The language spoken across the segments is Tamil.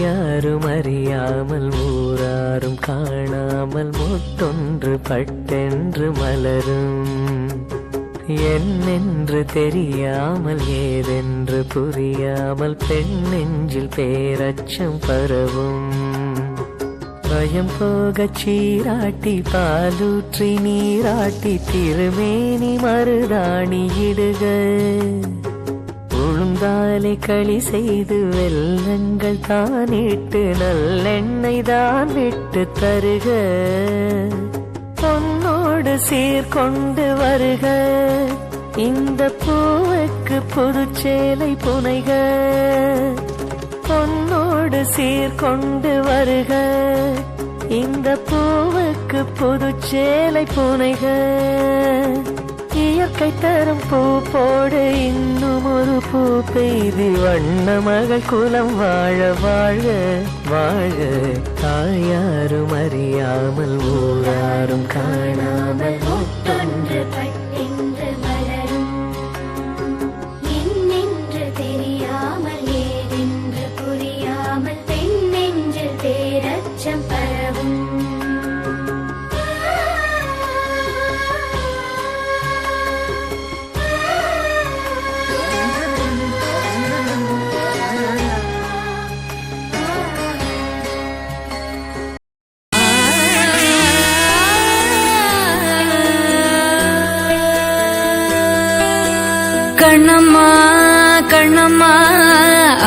யாரும் அறியாமல் ஊராரும் காணாமல் முத்தொன்று பட்டென்று மலரும் என்னென்று தெரியாமல் ஏதென்று புரியாமல் பெண் நெஞ்சில் பேரச்சம் பரவும் பயம் போகச் சீராட்டி பாலூற்றி நீராட்டி திருமேனி மருதாணி இடுக உளுந்தாலை களி செய்து வெல்லங்கள் தானிட்டு நல்லெண்ணெய் தான் விட்டு தருக பொன்னோடு சீர்கொண்டு வருக இந்த பூவுக்கு புதுச்சேலை புனைக பொன்னோடு சீர்கொண்டு வருக இந்த பூவுக்கு புதுச்சேலை புனைக இயற்கை தரும் பூ போடு இன்னும் ஒரு பூ பெய்து வண்ண மகள் குலம் வாழ வாழ வாழ தாயாரும் அறியாமல் ஊராரும் காணாமல் முத்தொன்று பட்டென்று மலரும் என்னென்று தெரியாமல் ஏதென்று புரியாமல் பெண் நெஞ்சில் பேரச்சம் பரவும் கண்ணம்மா கண்ணம்மா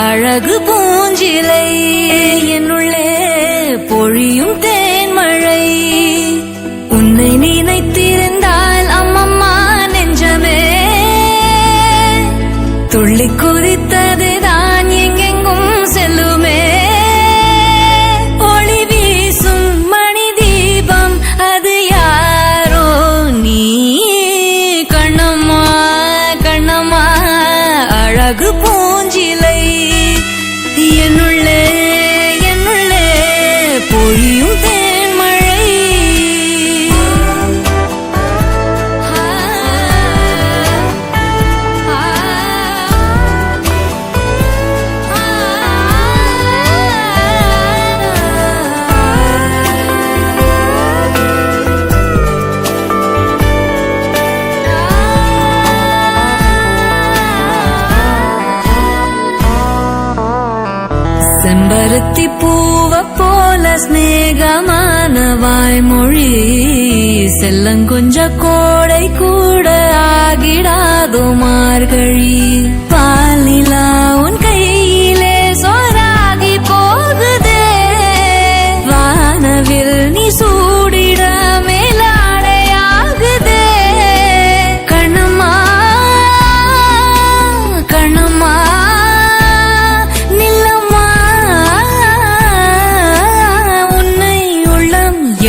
அழகு பூஞ்சிலை என்னுள்ளே பொழியும் தேன்மழை உன்னை நினைத்திருந்தால் அம்மம்மா நெஞ்சமே துள்ளி குதித்ததுதான் எங்கெங்கும் செல்லுமே ஒளி வீசும் மணி தீபம் அது யாரோ நீ கண்ணம்மா கண்ணம்மா அழகு பூஞ்சிலை என்னுள்ளே என்னுள்ளே பொழியும் தேன்மழை செம்பருத்தி பூவ போல ஸ்நேகமான வாய்மொழி செல்லங்கொஞ்ச கோடை கூட ஆகிடாதோ மார்கழி பால் நிலா உன் கையிலே சோறாகி போகுதே வானவில் நீ சூடிட மேலாடையாகுதே கண்ணம்மா கண்ணம்மா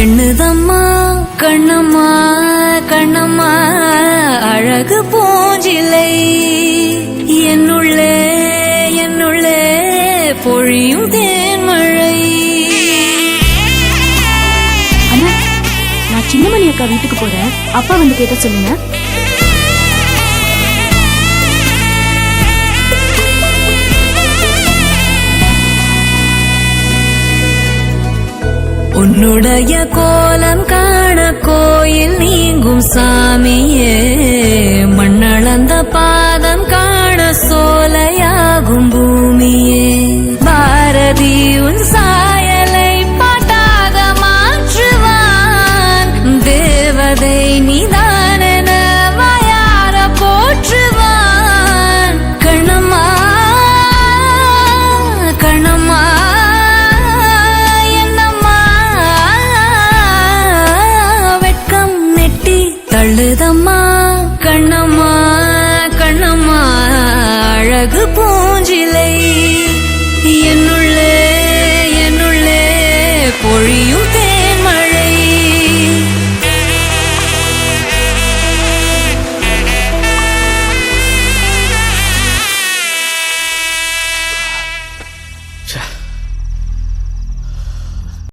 எண்ணுதம்மா கண்ணம்மா கண்ணம்மா அழகு பூஞ்சிலை என்னுள்ளே என்னுள்ளே பொழியும் தேன்மழை. அண்ணா, நான் சின்னமணி அக்கா வீட்டுக்கு போறேன், அப்பா வந்து கேட்ட சொல்லுங்க. உன்னுடைய கோலம் காண கோயில் நீங்கும் சாமியே மண்ணளந்த பாதம் காண சோலையாகும் பூமியே பாரதி உன் சாயலை பாட்டாக மாற்றுவான் தேவதை நீதானென வாயார போற்றுவான் கண்ணம்மா கண்ணம்மா தள்ளுதம்மா கண்ணம்மா அழகு பூஞ்சிலை